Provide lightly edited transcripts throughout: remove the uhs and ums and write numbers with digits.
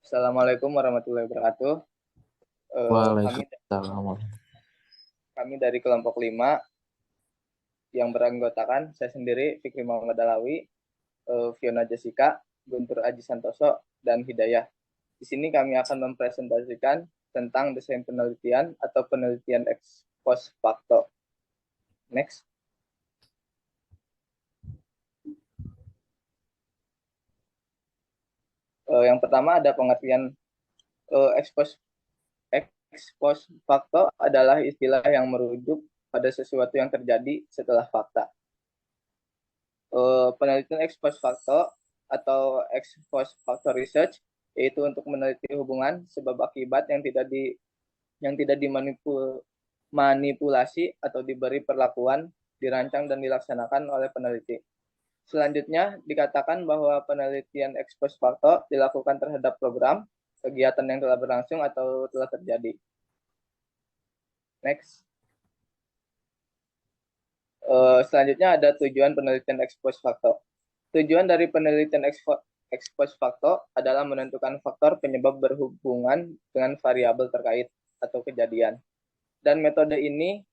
Assalamualaikum warahmatullahi wabarakatuh. Eh, kami Waalaikumsalam. kami dari kelompok 5 yang beranggotakan saya sendiri, Fikri Muhammad Alawi, Fiona Jessica, Guntur Aji Santoso, dan Hidayah. Di sini kami akan mempresentasikan tentang desain penelitian atau penelitian ex post facto. Next. Yang pertama ada pengertian ex post facto adalah istilah yang merujuk pada sesuatu yang terjadi setelah fakta. Penelitian ex post facto atau ex post facto research yaitu untuk meneliti hubungan sebab akibat yang tidak dimanipulasi atau diberi perlakuan, dirancang dan dilaksanakan oleh peneliti. Selanjutnya dikatakan bahwa penelitian ex post facto dilakukan terhadap program, kegiatan yang telah berlangsung atau telah terjadi. Next. Selanjutnya ada tujuan penelitian ex post facto. Tujuan dari penelitian ex post facto adalah menentukan faktor penyebab berhubungan dengan variabel terkait atau kejadian. Dan metode ini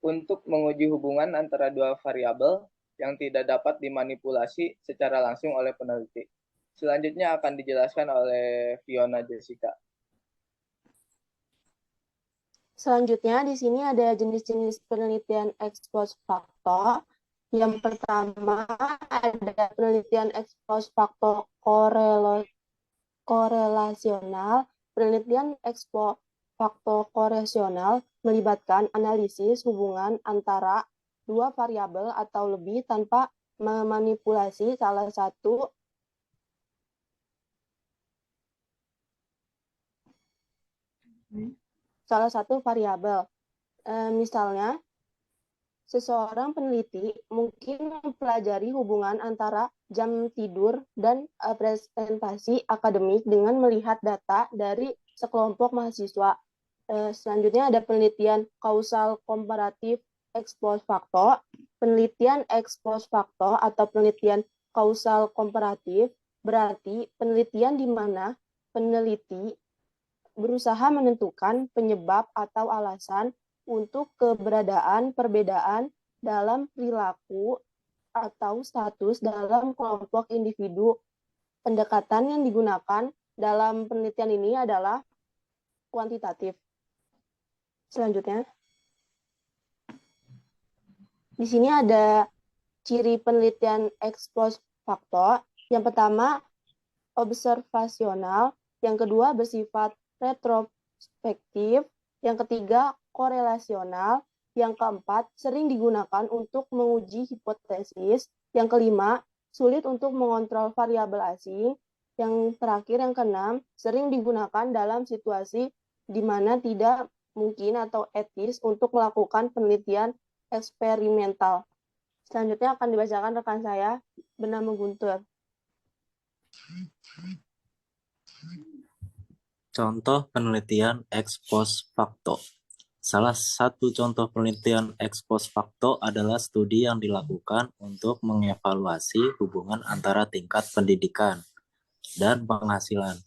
untuk menguji hubungan antara dua variabel yang tidak dapat dimanipulasi secara langsung oleh peneliti. Selanjutnya akan dijelaskan oleh Fiona Jessica. Selanjutnya di sini ada jenis-jenis penelitian ex post facto. Yang pertama ada penelitian ex post facto korelasional. Penelitian ex post facto korelasional melibatkan analisis hubungan antara dua variabel atau lebih tanpa memanipulasi salah satu variabel. Misalnya, seseorang peneliti mungkin mempelajari hubungan antara jam tidur dan presentasi akademik dengan melihat data dari sekelompok mahasiswa. Selanjutnya ada penelitian kausal komparatif ex post facto. Penelitian ex post facto atau penelitian kausal komparatif berarti penelitian di mana peneliti berusaha menentukan penyebab atau alasan untuk keberadaan perbedaan dalam perilaku atau status dalam kelompok individu. Pendekatan yang digunakan dalam penelitian ini adalah kuantitatif. Selanjutnya, di sini ada ciri penelitian ex post facto. Yang pertama, observasional. Yang kedua, bersifat retrospektif. Yang ketiga, korelasional. Yang keempat, sering digunakan untuk menguji hipotesis. Yang kelima, sulit untuk mengontrol variabel asing. Yang terakhir, yang keenam, sering digunakan dalam situasi di mana tidak mungkin atau etis untuk melakukan penelitian eksperimental. Selanjutnya akan dibacakan rekan saya bernama Guntur. Contoh penelitian ex post facto. Salah satu contoh penelitian ex post facto adalah studi yang dilakukan untuk mengevaluasi hubungan antara tingkat pendidikan dan penghasilan.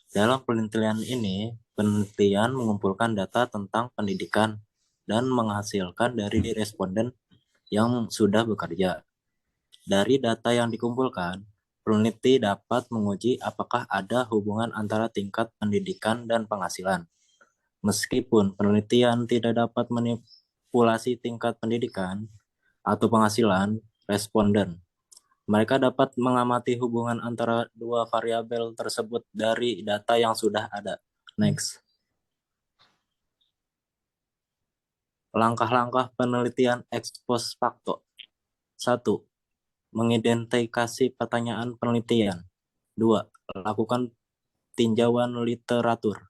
Dalam penelitian ini, penelitian mengumpulkan data tentang pendidikan dan menghasilkan dari responden yang sudah bekerja. Dari data yang dikumpulkan, peneliti dapat menguji apakah ada hubungan antara tingkat pendidikan dan penghasilan. Meskipun penelitian tidak dapat manipulasi tingkat pendidikan atau penghasilan responden, mereka dapat mengamati hubungan antara dua variabel tersebut dari data yang sudah ada. Next. Langkah-langkah penelitian ex post facto. 1. Mengidentifikasi pertanyaan penelitian. 2. Lakukan tinjauan literatur.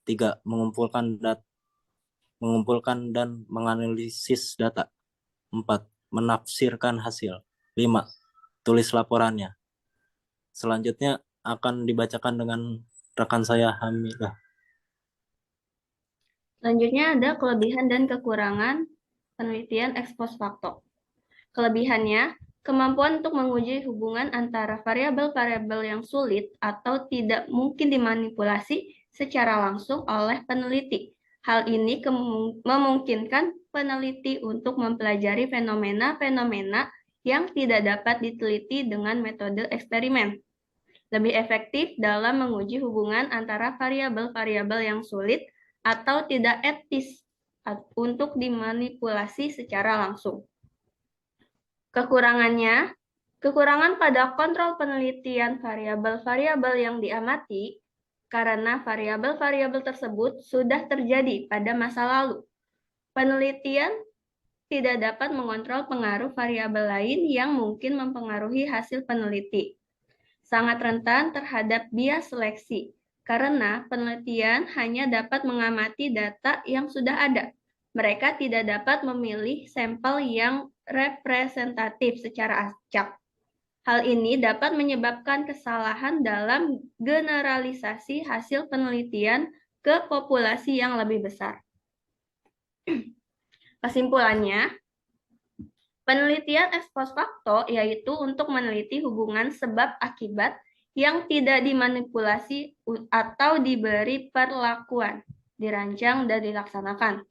3. Mengumpulkan dan menganalisis data. 4. Menafsirkan hasil. 5. Tulis laporannya. Selanjutnya akan dibacakan dengan rekan saya Hamidah. Selanjutnya ada kelebihan dan kekurangan penelitian ex post facto. Kelebihannya, Kemampuan untuk menguji hubungan antara variabel-variabel yang sulit atau tidak mungkin dimanipulasi secara langsung oleh peneliti. Hal ini memungkinkan peneliti untuk mempelajari fenomena-fenomena yang tidak dapat diteliti dengan metode eksperimen. Lebih efektif dalam menguji hubungan antara variabel-variabel yang sulit atau tidak etis untuk dimanipulasi secara langsung. Kekurangan pada kontrol penelitian variabel-variabel yang diamati karena variabel-variabel tersebut sudah terjadi pada masa lalu. Penelitian tidak dapat mengontrol pengaruh variabel lain yang mungkin mempengaruhi hasil peneliti. Sangat rentan terhadap bias seleksi karena penelitian hanya dapat mengamati data yang sudah ada. Mereka tidak dapat memilih sampel yang representatif secara acak. Hal ini dapat menyebabkan kesalahan dalam generalisasi hasil penelitian ke populasi yang lebih besar. Kesimpulannya, penelitian ex post facto yaitu untuk meneliti hubungan sebab akibat yang tidak dimanipulasi atau diberi perlakuan, dirancang dan dilaksanakan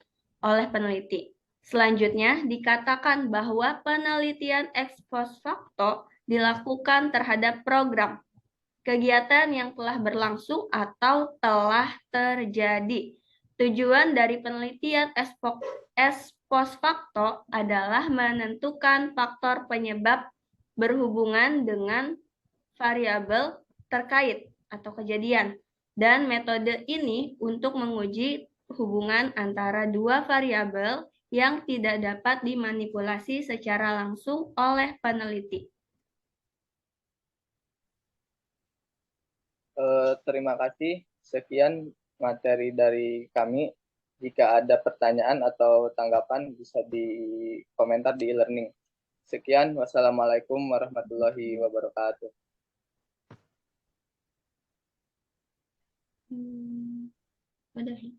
oleh peneliti. Selanjutnya, dikatakan bahwa penelitian ex post facto dilakukan terhadap program, kegiatan yang telah berlangsung atau telah terjadi. Tujuan dari penelitian ex post facto adalah menentukan faktor penyebab berhubungan dengan variabel terkait atau kejadian, dan metode ini untuk menguji hubungan antara dua variabel yang tidak dapat dimanipulasi secara langsung oleh peneliti. Terima kasih. Sekian materi dari kami. Jika ada pertanyaan atau tanggapan bisa di komentar di e-learning. Sekian, wassalamualaikum warahmatullahi wabarakatuh. Udah.